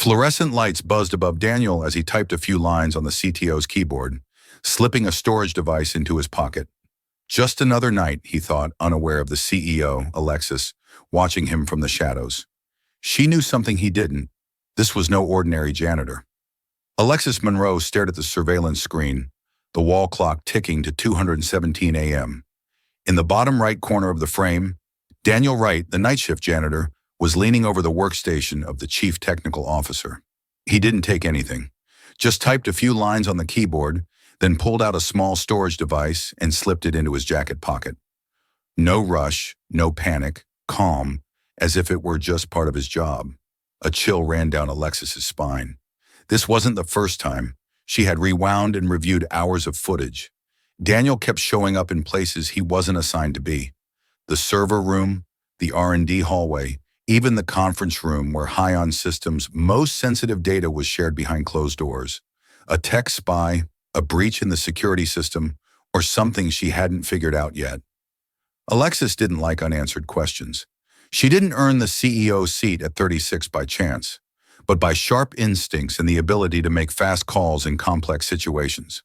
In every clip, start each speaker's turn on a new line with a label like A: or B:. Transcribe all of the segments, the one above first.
A: Fluorescent lights buzzed above Daniel as he typed a few lines on the CTO's keyboard, slipping a storage device into his pocket. Just another night, he thought, unaware of the CEO, Alexis, watching him from the shadows. She knew something he didn't. This was no ordinary janitor. Alexis Monroe stared at the surveillance screen, the wall clock ticking to 2:17 a.m. In the bottom right corner of the frame, Daniel Wright, the night shift janitor, was leaning over the workstation of the chief technical officer. He didn't take anything, just typed a few lines on the keyboard, then pulled out a small storage device and slipped it into his jacket pocket. No rush, no panic, calm, as if it were just part of his job. A chill ran down Alexis's spine. This wasn't the first time. She had rewound and reviewed hours of footage. Daniel kept showing up in places he wasn't assigned to be. The server room, the R&D hallway, even the conference room where High-On Systems' most sensitive data was shared behind closed doors. A tech spy, a breach in the security system, or something she hadn't figured out yet. Alexis didn't like unanswered questions. She didn't earn the CEO's seat at 36 by chance, but by sharp instincts and the ability to make fast calls in complex situations.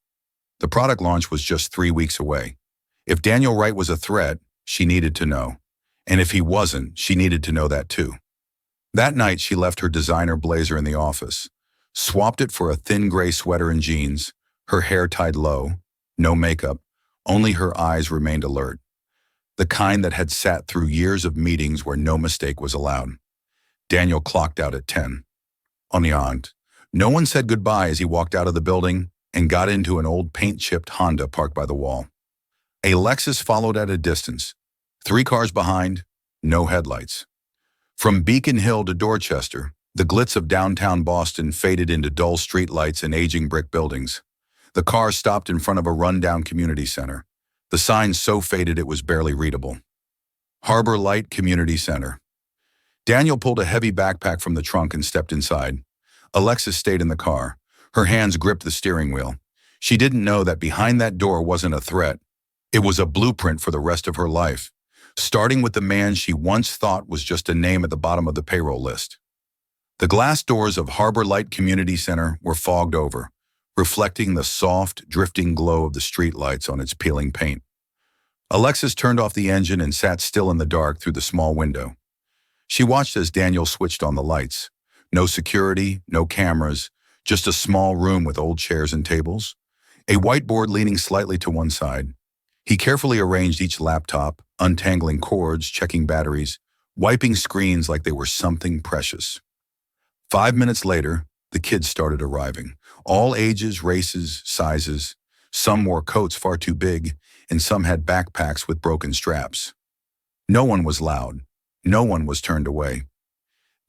A: The product launch was just 3 weeks away. If Daniel Wright was a threat, she needed to know. And if he wasn't, she needed to know that too. That night, she left her designer blazer in the office, swapped it for a thin gray sweater and jeans, her hair tied low, no makeup, only her eyes remained alert. The kind that had sat through years of meetings where no mistake was allowed. Daniel clocked out at 10. On the aunt, no one said goodbye as he walked out of the building and got into an old paint-chipped Honda parked by the wall. A Lexus followed at a distance, 3 cars behind, no headlights. From Beacon Hill to Dorchester, the glitz of downtown Boston faded into dull streetlights and aging brick buildings. The car stopped in front of a rundown community center, the sign so faded it was barely readable. Harbor Light Community Center. Daniel pulled a heavy backpack from the trunk and stepped inside. Alexis stayed in the car. Her hands gripped the steering wheel. She didn't know that behind that door wasn't a threat. It was a blueprint for the rest of her life, starting with the man she once thought was just a name at the bottom of the payroll list. The glass doors of Harbor Light Community Center were fogged over, reflecting the soft, drifting glow of the streetlights on its peeling paint. Alexis turned off the engine and sat still in the dark through the small window. She watched as Daniel switched on the lights. No security, no cameras, just a small room with old chairs and tables. A whiteboard leaning slightly to one side. He carefully arranged each laptop, untangling cords, checking batteries, wiping screens like they were something precious. 5 minutes later, the kids started arriving. All ages, races, sizes. Some wore coats far too big, and some had backpacks with broken straps. No one was loud. No one was turned away.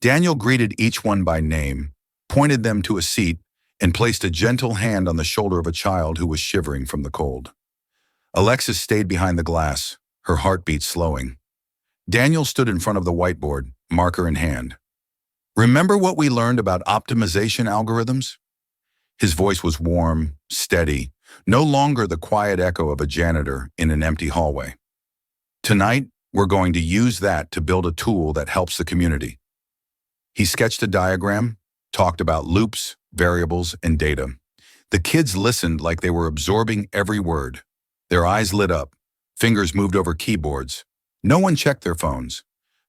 A: Daniel greeted each one by name, pointed them to a seat, and placed a gentle hand on the shoulder of a child who was shivering from the cold. Alexis stayed behind the glass, her heartbeat slowing. Daniel stood in front of the whiteboard, marker in hand. Remember what we learned about optimization algorithms? His voice was warm, steady, no longer the quiet echo of a janitor in an empty hallway. Tonight, we're going to use that to build a tool that helps the community. He sketched a diagram, talked about loops, variables, and data. The kids listened like they were absorbing every word. Their eyes lit up, fingers moved over keyboards. No one checked their phones.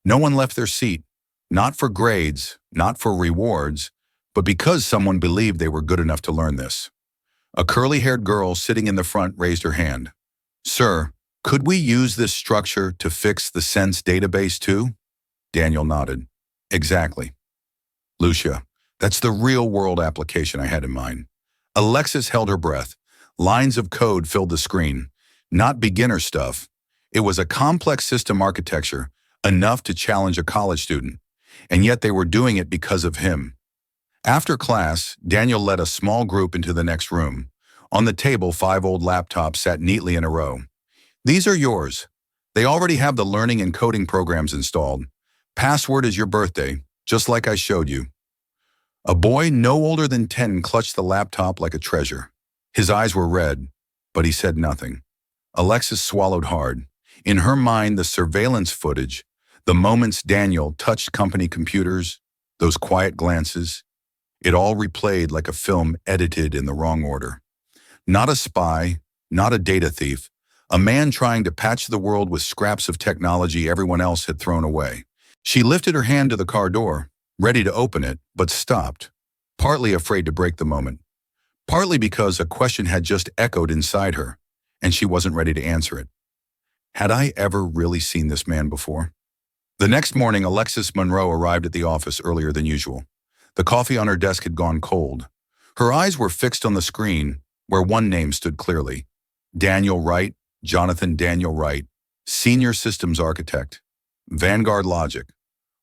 A: No one left their seat, not for grades, not for rewards, but because someone believed they were good enough to learn this. A curly-haired girl sitting in the front raised her hand. "Sir, could we use this structure to fix the Sense database too?" Daniel nodded. "Exactly. Lucia, that's the real-world application I had in mind." Alexis held her breath. Lines of code filled the screen. Not beginner stuff. It was a complex system architecture, enough to challenge a college student, and yet they were doing it because of him. After class, Daniel led a small group into the next room. On the table, 5 old laptops sat neatly in a row. "These are yours. They already have the learning and coding programs installed. Password is your birthday, just like I showed you." A boy no older than 10 clutched the laptop like a treasure. His eyes were red, but he said nothing. Alexis swallowed hard. In her mind, the surveillance footage, the moments Daniel touched company computers, those quiet glances, It all replayed like a film edited in the wrong order. Not a spy, not a data thief, a man trying to patch the world with scraps of technology everyone else had thrown away. She lifted her hand to the car door, ready to open it, but stopped, partly afraid to break the moment, partly because a question had just echoed inside her, and she wasn't ready to answer it. Had I ever really seen this man before? The next morning, Alexis Monroe arrived at the office earlier than usual. The coffee on her desk had gone cold. Her eyes were fixed on the screen, where one name stood clearly. Daniel Wright, Jonathan Daniel Wright, Senior Systems Architect, Vanguard Logic.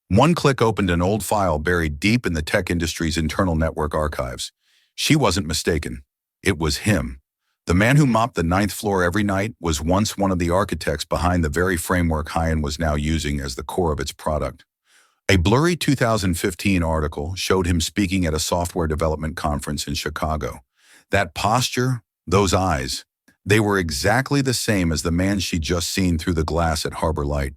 A: One click opened an old file buried deep in the tech industry's internal network archives. She wasn't mistaken. It was him. The man who mopped the ninth floor every night was once one of the architects behind the very framework Hyan was now using as the core of its product. A blurry 2015 article showed him speaking at a software development conference in Chicago. That posture, those eyes, they were exactly the same as the man she'd just seen through the glass at Harbor Light.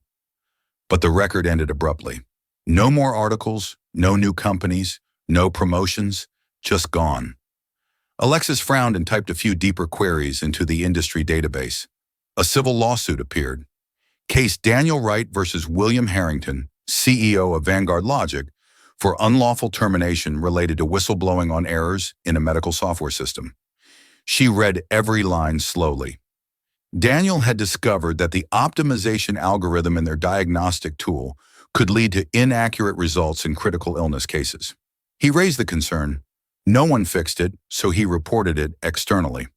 A: But the record ended abruptly. No more articles, no new companies, no promotions, just gone. Alexis frowned and typed a few deeper queries into the industry database. A civil lawsuit appeared. Case Daniel Wright versus William Harrington, CEO of Vanguard Logic, for unlawful termination related to whistleblowing on errors in a medical software system. She read every line slowly. Daniel had discovered that the optimization algorithm in their diagnostic tool could lead to inaccurate results in critical illness cases. He raised the concern. No one fixed it, so he reported it externally.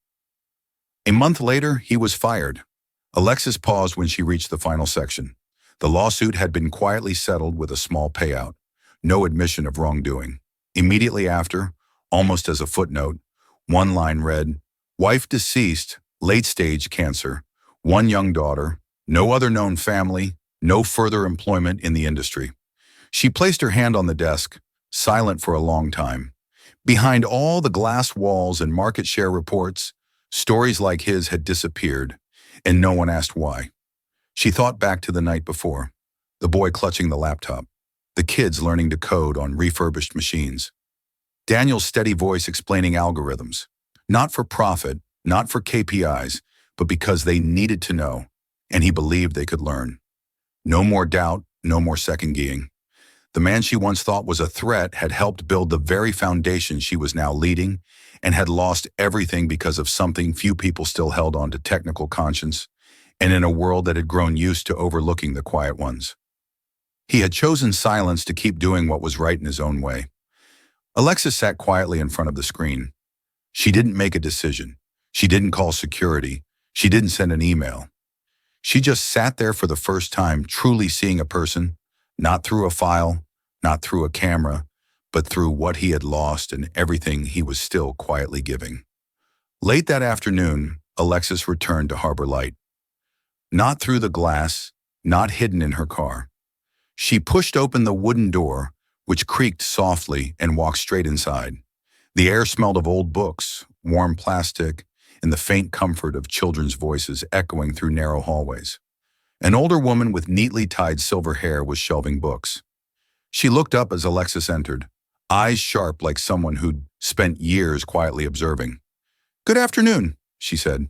A: A month later, he was fired. Alexis paused when she reached the final section. The lawsuit had been quietly settled with a small payout. No admission of wrongdoing. Immediately after, almost as a footnote, one line read, "Wife deceased, late-stage cancer, one young daughter, no other known family, no further employment in the industry." She placed her hand on the desk, silent for a long time. Behind all the glass walls and market share reports, stories like his had disappeared, and no one asked why. She thought back to the night before, the boy clutching the laptop, the kids learning to code on refurbished machines. Daniel's steady voice explaining algorithms, not for profit, not for KPIs, but because they needed to know, and he believed they could learn. No more doubt, no more second-guessing. The man she once thought was a threat had helped build the very foundation she was now leading, and had lost everything because of something few people still held on to: technical conscience, and in a world that had grown used to overlooking the quiet ones. He had chosen silence to keep doing what was right in his own way. Alexis sat quietly in front of the screen. She didn't make a decision. She didn't call security. She didn't send an email. She just sat there for the first time, truly seeing a person, not through a file, not through a camera, but through what he had lost and everything he was still quietly giving. Late that afternoon, Alexis returned to Harbor Light. Not through the glass, not hidden in her car. She pushed open the wooden door, which creaked softly, and walked straight inside. The air smelled of old books, warm plastic, and the faint comfort of children's voices echoing through narrow hallways. An older woman with neatly tied silver hair was shelving books. She looked up as Alexis entered, eyes sharp like someone who'd spent years quietly observing. "Good afternoon," she said,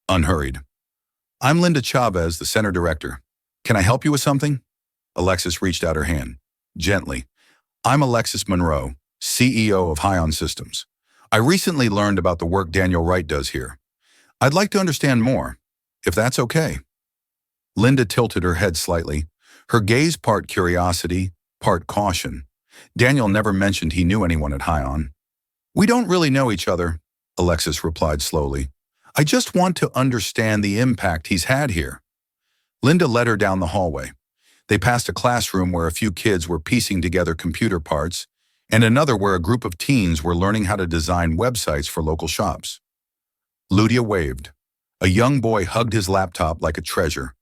A: unhurried. "I'm Linda Chavez, the center director. Can I help you with something?" Alexis reached out her hand, gently. "I'm Alexis Monroe, CEO of Hyan Systems. I recently learned about the work Daniel Wright does here. I'd like to understand more, if that's okay." Linda tilted her head slightly, her gaze part curiosity, part caution. Daniel never mentioned he knew anyone at Hyan. "We don't really know each other," Alexis replied slowly. "I just want to understand the impact he's had here." Linda led her down the hallway. They passed a classroom where a few kids were piecing together computer parts, and another where a group of teens were learning how to design websites for local shops. Ludia waved. A young boy hugged his laptop like a treasure,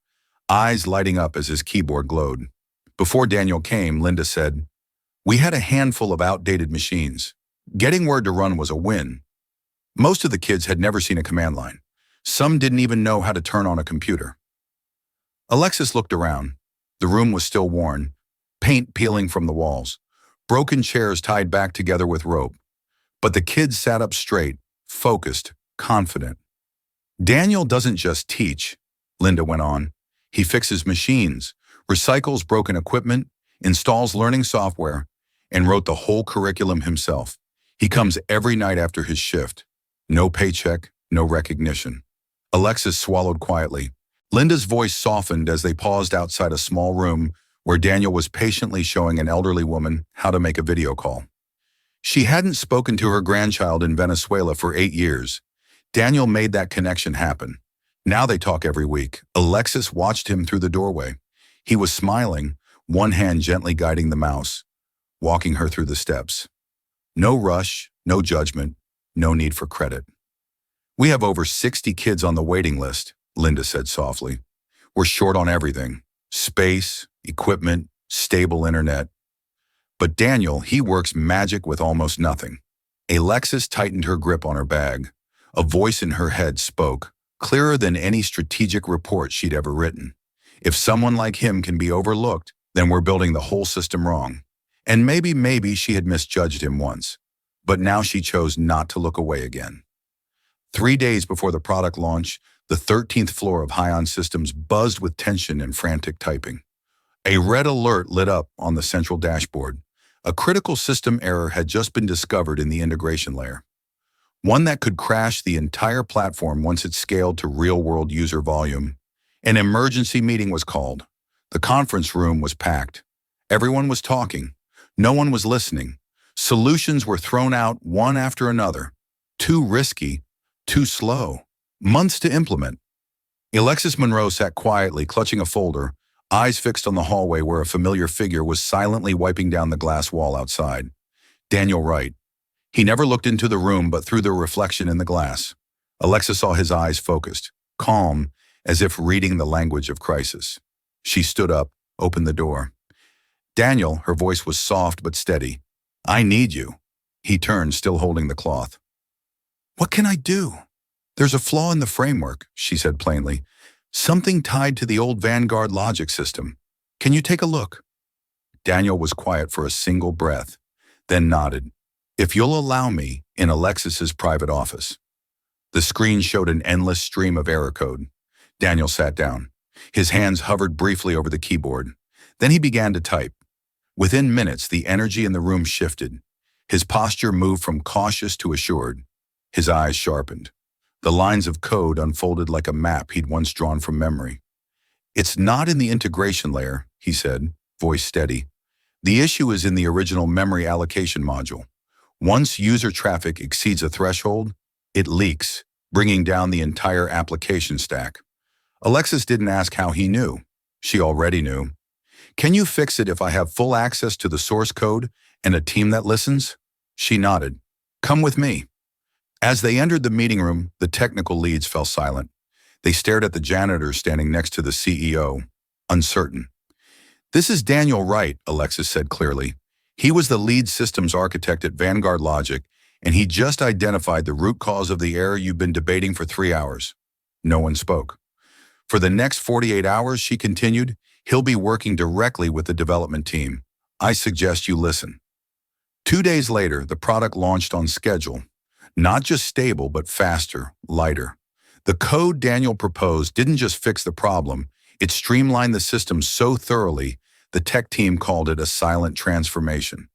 A: eyes lighting up as his keyboard glowed. Before Daniel came, Linda said, "We had a handful of outdated machines. Getting word to run was a win." Most of the kids had never seen a command line. Some didn't even know how to turn on a computer. Alexis looked around. The room was still worn, paint peeling from the walls. broken chairs tied back together with rope. But the kids sat up straight, focused, confident. Daniel doesn't just teach, Linda went on. He fixes machines, recycles broken equipment, installs learning software, and wrote the whole curriculum himself. He comes every night after his shift. No paycheck, no recognition. Alexis swallowed quietly. Linda's voice softened as they paused outside a small room where Daniel was patiently showing an elderly woman how to make a video call. She hadn't spoken to her grandchild in Venezuela for 8 years. Daniel made that connection happen. Now they talk every week. Alexis watched him through the doorway. He was smiling, one hand gently guiding the mouse, walking her through the steps. No rush, no judgment, no need for credit. "We have over 60 kids on the waiting list," Linda said softly. "We're short on everything. Space, equipment, stable internet. But Daniel, he works magic with almost nothing." Alexis tightened her grip on her bag. A voice in her head spoke, clearer than any strategic report she'd ever written. If someone like him can be overlooked, then we're building the whole system wrong. And maybe she had misjudged him once. But now she chose not to look away again. 3 days before the product launch, the 13th floor of Hion Systems buzzed with tension and frantic typing. A red alert lit up on the central dashboard. A critical system error had just been discovered in the integration layer. One that could crash the entire platform once it scaled to real-world user volume. An emergency meeting was called. The conference room was packed. Everyone was talking. No one was listening. Solutions were thrown out one after another. Too risky, too slow. Months to implement. Alexis Monroe sat quietly, clutching a folder, eyes fixed on the hallway where a familiar figure was silently wiping down the glass wall outside. Daniel Wright. He never looked into the room but through the reflection in the glass. Alexis saw his eyes focused, calm, as if reading the language of crisis. She stood up, opened the door. "Daniel," her voice was soft but steady. "I need you." He turned, still holding the cloth. "What can I do?" "There's a flaw in the framework," she said plainly. "Something tied to the old Vanguard logic system. Can you take a look?" Daniel was quiet for a single breath, then nodded. "If you'll allow me," in Alexis's private office. The screen showed an endless stream of error code. Daniel sat down. His hands hovered briefly over the keyboard. Then he began to type. Within minutes, the energy in the room shifted. His posture moved from cautious to assured. His eyes sharpened. The lines of code unfolded like a map he'd once drawn from memory. "It's not in the integration layer," he said, voice steady. "The issue is in the original memory allocation module. Once user traffic exceeds a threshold, it leaks, bringing down the entire application stack." Alexis didn't ask how he knew. She already knew. "Can you fix it if I have full access to the source code and a team that listens?" She nodded. "Come with me." As they entered the meeting room, the technical leads fell silent. They stared at the janitor standing next to the CEO, uncertain. "This is Daniel Wright," Alexis said clearly. "He was the lead systems architect at Vanguard Logic, and he just identified the root cause of the error you've been debating for 3 hours." No one spoke. "For the next 48 hours," she continued, "he'll be working directly with the development team. I suggest you listen." 2 days later, the product launched on schedule. Not just stable, but faster, lighter. The code Daniel proposed didn't just fix the problem, it streamlined the system so thoroughly, the tech team called it a silent transformation.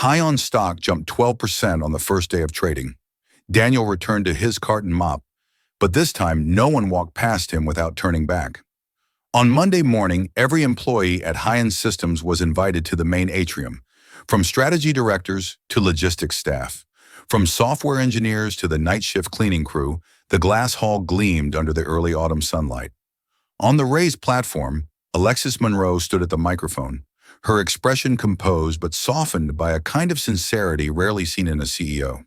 A: Hion stock jumped 12% on the first day of trading. Daniel returned to his carton mop, but this time no one walked past him without turning back. On Monday morning, every employee at Hion Systems was invited to the main atrium, from strategy directors to logistics staff. From software engineers to the night shift cleaning crew, the glass hall gleamed under the early autumn sunlight. On the raised platform, Alexis Monroe stood at the microphone, her expression composed but softened by a kind of sincerity rarely seen in a CEO.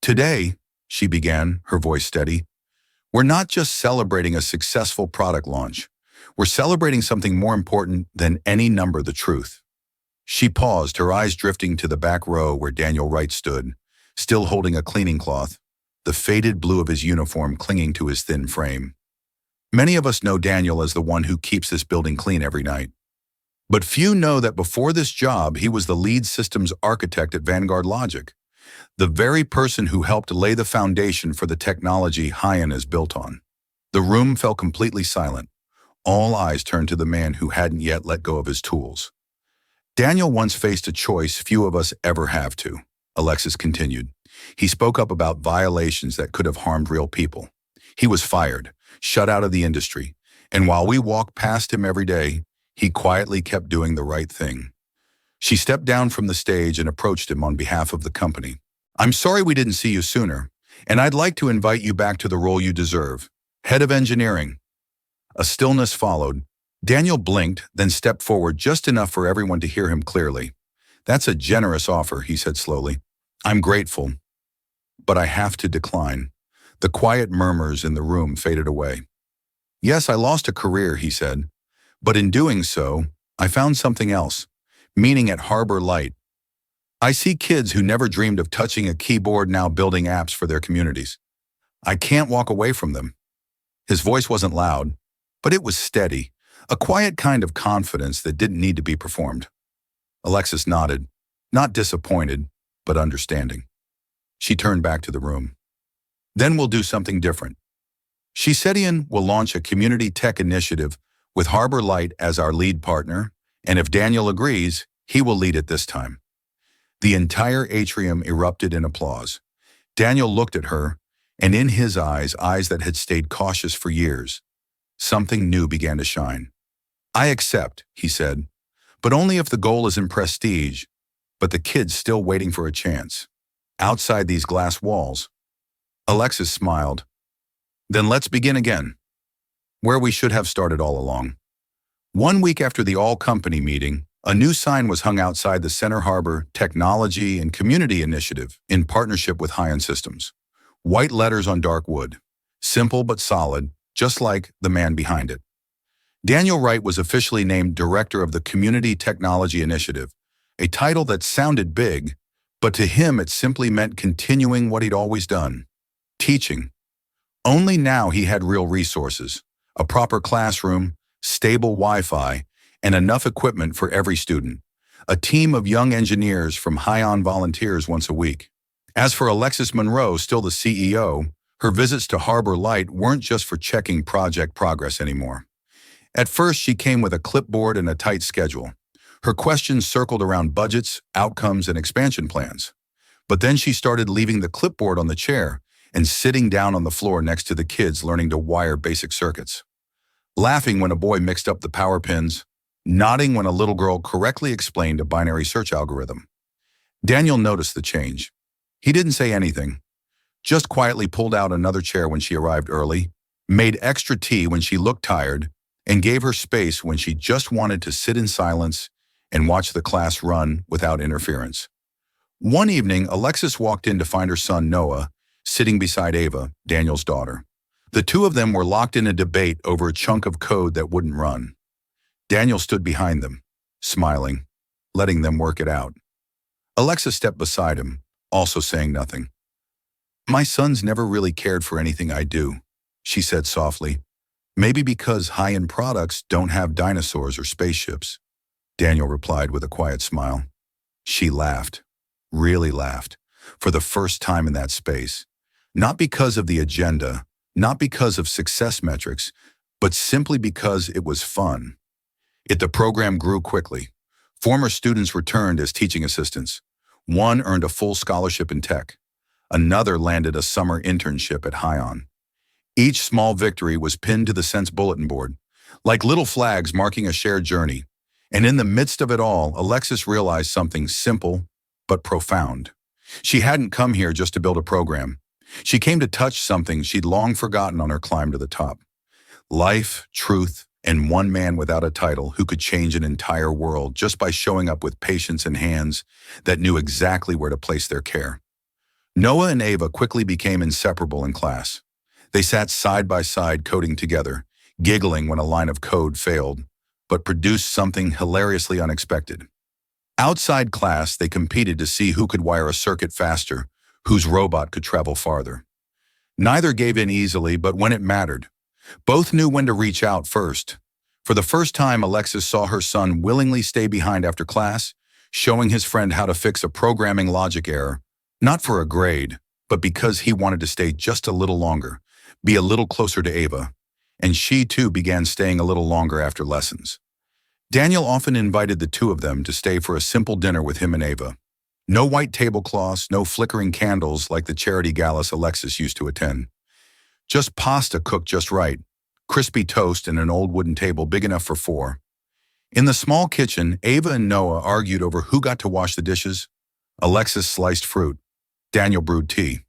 A: "Today," she began, her voice steady, "we're not just celebrating a successful product launch. We're celebrating something more important than any number, the truth." She paused, her eyes drifting to the back row where Daniel Wright stood, still holding a cleaning cloth, the faded blue of his uniform clinging to his thin frame. Many of us know Daniel as the one who keeps this building clean every night. But few know that before this job, he was the lead systems architect at Vanguard Logic, the very person who helped lay the foundation for the technology Hyan is built on. The room fell completely silent. All eyes turned to the man who hadn't yet let go of his tools. Daniel once faced a choice few of us ever have to, Alexis continued. He spoke up about violations that could have harmed real people. He was fired, shut out of the industry, and while we walked past him every day, he quietly kept doing the right thing. She stepped down from the stage and approached him on behalf of the company. "I'm sorry we didn't see you sooner, and I'd like to invite you back to the role you deserve, head of engineering." A stillness followed. Daniel blinked, then stepped forward just enough for everyone to hear him clearly. "That's a generous offer," he said slowly. "I'm grateful, but I have to decline." The quiet murmurs in the room faded away. "Yes, I lost a career," he said, "but in doing so, I found something else, meaning at Harbor Light. I see kids who never dreamed of touching a keyboard now building apps for their communities. I can't walk away from them." His voice wasn't loud, but it was steady, a quiet kind of confidence that didn't need to be performed. Alexis nodded, not disappointed, but understanding. She turned back to the room. "Then we'll do something different. Shiseidian will launch a community tech initiative with Harbor Light as our lead partner, and if Daniel agrees, he will lead it this time." The entire atrium erupted in applause. Daniel looked at her, and in his eyes that had stayed cautious for years, something new began to shine. "I accept," he said, "but only if the goal is in prestige, but the kid's still waiting for a chance. Outside these glass walls." Alexis smiled. "Then let's begin again, where we should have started all along." 1 week after the all-company meeting, a new sign was hung outside the Center Harbor Technology and Community Initiative in partnership with Hyan Systems. White letters on dark wood, simple but solid, just like the man behind it. Daniel Wright was officially named Director of the Community Technology Initiative, a title that sounded big, but to him it simply meant continuing what he'd always done: teaching. Only now he had real resources, a proper classroom, stable Wi-Fi, and enough equipment for every student. A team of young engineers from Hyan volunteers once a week. As for Alexis Monroe, still the CEO, her visits to Harbor Light weren't just for checking project progress anymore. At first, she came with a clipboard and a tight schedule. Her questions circled around budgets, outcomes, and expansion plans. But then she started leaving the clipboard on the chair and sitting down on the floor next to the kids learning to wire basic circuits. Laughing when a boy mixed up the power pins, nodding when a little girl correctly explained a binary search algorithm. Daniel noticed the change. He didn't say anything, just quietly pulled out another chair when she arrived early, made extra tea when she looked tired, and gave her space when she just wanted to sit in silence and watch the class run without interference. One evening, Alexis walked in to find her son Noah sitting beside Ava, Daniel's daughter. The two of them were locked in a debate over a chunk of code that wouldn't run. Daniel stood behind them, smiling, letting them work it out. Alexis stepped beside him, also saying nothing. "My son's never really cared for anything I do," she said softly. "Maybe because high-end products don't have dinosaurs or spaceships." Daniel replied with a quiet smile. She laughed, really laughed, for the first time in that space. Not because of the agenda, not because of success metrics, but simply because it was fun. The program grew quickly. Former students returned as teaching assistants. One earned a full scholarship in tech. Another landed a summer internship at Hyan. Each small victory was pinned to the Sense bulletin board, like little flags marking a shared journey. And in the midst of it all, Alexis realized something simple but profound. She hadn't come here just to build a program. She came to touch something she'd long forgotten on her climb to the top. Life, truth, and one man without a title who could change an entire world just by showing up with patience and hands that knew exactly where to place their care. Noah and Ava quickly became inseparable in class. They sat side by side coding together, giggling when a line of code failed, but produced something hilariously unexpected. Outside class, they competed to see who could wire a circuit faster, whose robot could travel farther. Neither gave in easily, but when it mattered, both knew when to reach out first. For the first time, Alexis saw her son willingly stay behind after class, showing his friend how to fix a programming logic error, not for a grade, but because he wanted to stay just a little longer, be a little closer to Ava, and she too began staying a little longer after lessons. Daniel often invited the two of them to stay for a simple dinner with him and Ava. No white tablecloths, no flickering candles like the charity galas Alexis used to attend. Just pasta cooked just right, crispy toast and an old wooden table big enough for four. In the small kitchen, Ava and Noah argued over who got to wash the dishes. Alexis sliced fruit. Daniel brewed tea.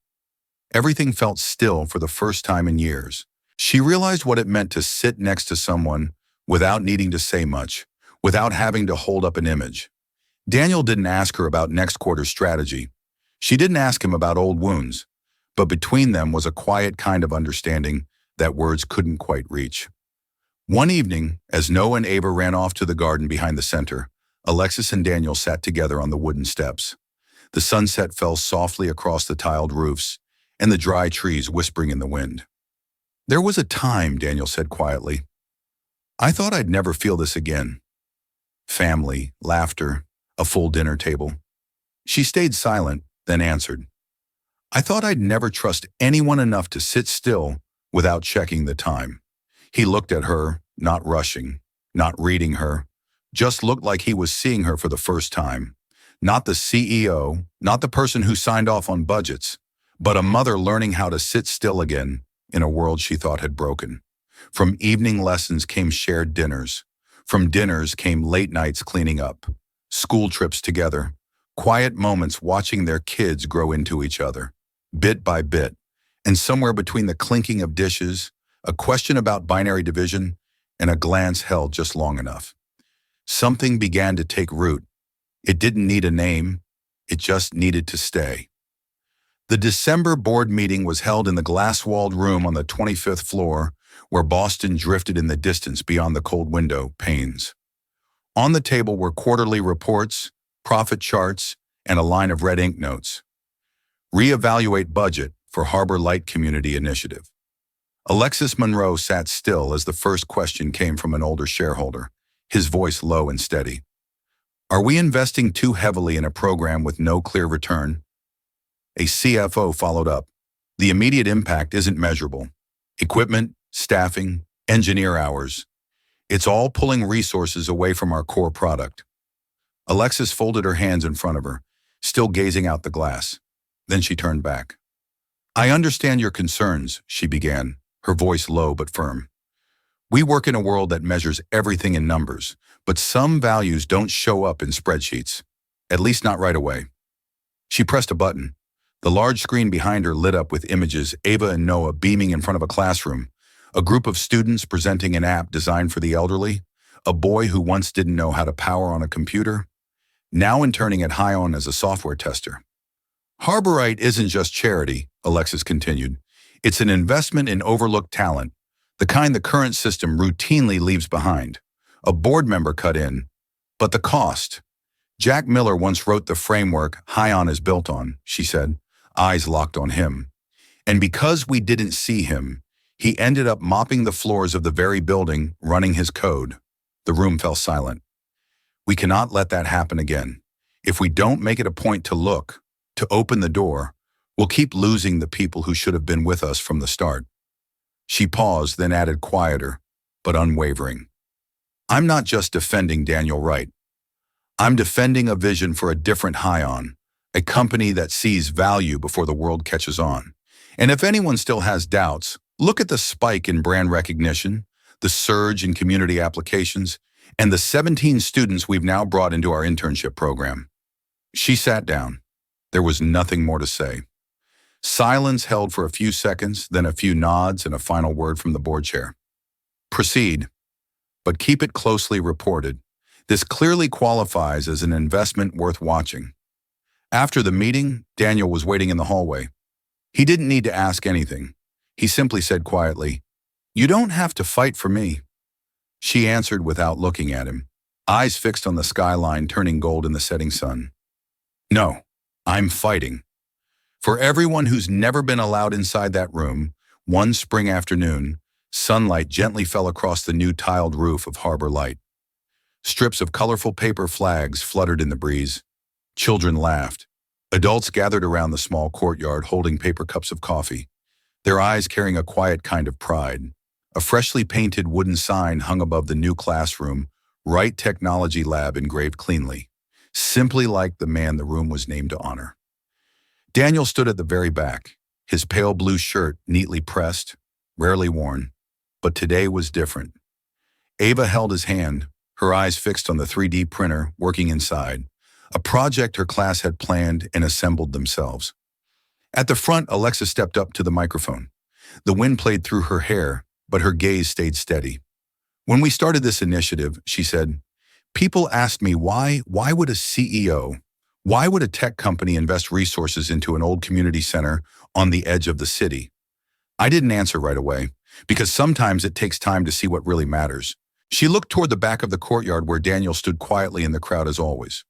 A: Everything felt still for the first time in years. She realized what it meant to sit next to someone without needing to say much, without having to hold up an image. Daniel didn't ask her about next quarter's strategy. She didn't ask him about old wounds, but between them was a quiet kind of understanding that words couldn't quite reach. One evening, as Noah and Ava ran off to the garden behind the center, Alexis and Daniel sat together on the wooden steps. The sunset fell softly across the tiled roofs, and the dry trees whispering in the wind. "There was a time," Daniel said quietly, "I thought I'd never feel this again. Family, laughter, a full dinner table." She stayed silent, then answered, "I thought I'd never trust anyone enough to sit still without checking the time." He looked at her, not rushing, not reading her, just looked like he was seeing her for the first time. Not the CEO, not the person who signed off on budgets, but a mother learning how to sit still again in a world she thought had broken. From evening lessons came shared dinners. From dinners came late nights cleaning up, school trips together, quiet moments watching their kids grow into each other, bit by bit, and somewhere between the clinking of dishes, a question about binary division, and a glance held just long enough. Something began to take root. It didn't need a name, it just needed to stay. The December board meeting was held in the glass-walled room on the 25th floor, where Boston drifted in the distance beyond the cold window panes. On the table were quarterly reports, profit charts, and a line of red ink notes. Reevaluate budget for Harbor Light Community Initiative. Alexis Monroe sat still as the first question came from an older shareholder, his voice low and steady. "Are we investing too heavily in a program with no clear return?" A CFO followed up. "The immediate impact isn't measurable. Equipment, staffing, engineer hours. It's all pulling resources away from our core product." Alexis folded her hands in front of her, still gazing out the glass. Then she turned back. "I understand your concerns," she began, her voice low but firm. "We work in a world that measures everything in numbers, but some values don't show up in spreadsheets, at least not right away." She pressed a button. The large screen behind her lit up with images, Ava and Noah beaming in front of a classroom, a group of students presenting an app designed for the elderly, a boy who once didn't know how to power on a computer, now interning at Hyon as a software tester. "Harborite isn't just charity," Alexis continued. "It's an investment in overlooked talent, the kind the current system routinely leaves behind." A board member cut in. "But the cost. Jack Miller once wrote the framework Hyon is built on," she said, eyes locked on him. "And because we didn't see him, he ended up mopping the floors of the very building, running his code." The room fell silent. "We cannot let that happen again. If we don't make it a point to look, to open the door, we'll keep losing the people who should have been with us from the start." She paused, then added quieter, but unwavering. "I'm not just defending Daniel Wright. I'm defending a vision for a different Hyon, a company that sees value before the world catches on. And if anyone still has doubts, look at the spike in brand recognition, the surge in community applications, and the 17 students we've now brought into our internship program." She sat down. There was nothing more to say. Silence held for a few seconds, then a few nods and a final word from the board chair. "Proceed, but keep it closely reported. This clearly qualifies as an investment worth watching." After the meeting, Daniel was waiting in the hallway. He didn't need to ask anything. He simply said quietly, "You don't have to fight for me." She answered without looking at him, eyes fixed on the skyline turning gold in the setting sun. "No, I'm fighting. For everyone who's never been allowed inside that room, one spring afternoon, Sunlight gently fell across the new tiled roof of Harbor Light. Strips of colorful paper flags fluttered in the breeze. Children laughed. Adults gathered around the small courtyard holding paper cups of coffee, their eyes carrying a quiet kind of pride. A freshly painted wooden sign hung above the new classroom, Wright Technology Lab engraved cleanly, simply like the man the room was named to honor. Daniel stood at the very back, his pale blue shirt neatly pressed, rarely worn. But today was different. Ava held his hand, her eyes fixed on the 3D printer working inside, a project her class had planned and assembled themselves. At the front, Alexa stepped up to the microphone. The wind played through her hair, but her gaze stayed steady. When we started this initiative, she said, people asked me why would a CEO, why would a tech company invest resources into an old community center on the edge of the city? I didn't answer right away, because sometimes it takes time to see what really matters. She looked toward the back of the courtyard where Daniel stood quietly in the crowd as always.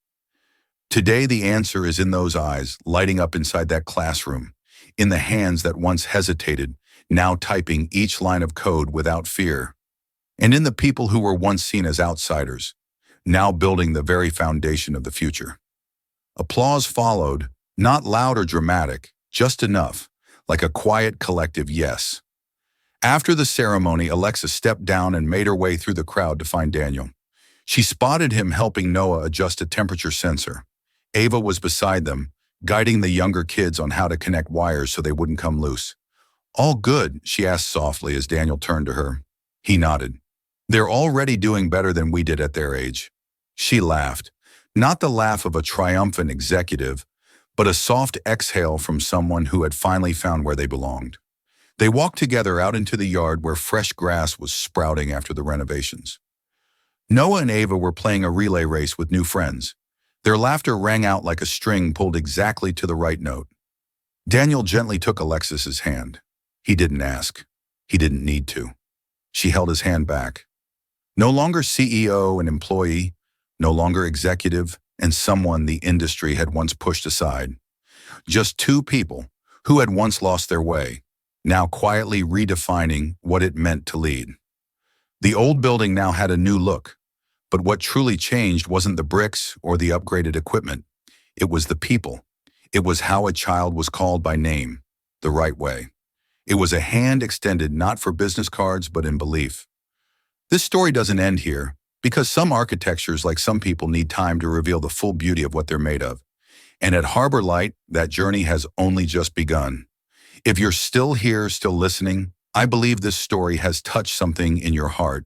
A: Today the answer is in those eyes, lighting up inside that classroom, in the hands that once hesitated, now typing each line of code without fear, and in the people who were once seen as outsiders, now building the very foundation of the future. Applause followed, not loud or dramatic, just enough, like a quiet collective yes. After the ceremony, Alexa stepped down and made her way through the crowd to find Daniel. She spotted him helping Noah adjust a temperature sensor. Ava was beside them, guiding the younger kids on how to connect wires so they wouldn't come loose. All good, she asked softly as Daniel turned to her. He nodded. They're already doing better than we did at their age. She laughed, not the laugh of a triumphant executive, but a soft exhale from someone who had finally found where they belonged. They walked together out into the yard where fresh grass was sprouting after the renovations. Noah and Ava were playing a relay race with new friends. Their laughter rang out like a string pulled exactly to the right note. Daniel gently took Alexis's hand. He didn't ask. He didn't need to. She held his hand back. No longer CEO and employee, no longer executive and someone the industry had once pushed aside. Just two people who had once lost their way, now quietly redefining what it meant to lead. The old building now had a new look, but what truly changed wasn't the bricks or the upgraded equipment. It was the people. It was how a child was called by name, the right way. It was a hand extended not for business cards but in belief. This story doesn't end here, because some architectures, like some people, need time to reveal the full beauty of what they're made of. And at Harbor Light, that journey has only just begun. If you're still here, still listening, I believe this story has touched something in your heart,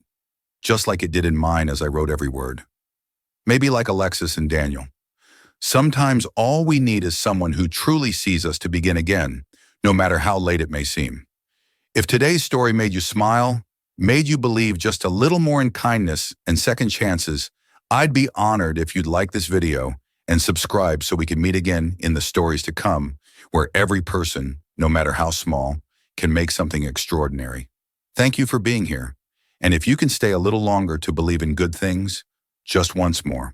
A: just like it did in mine as I wrote every word. Maybe like Alexis and Daniel. Sometimes all we need is someone who truly sees us to begin again, no matter how late it may seem. If today's story made you smile, made you believe just a little more in kindness and second chances, I'd be honored if you'd like this video and subscribe so we can meet again in the stories to come, where every person, no matter how small, can make something extraordinary. Thank you for being here. And if you can stay a little longer to believe in good things, just once more,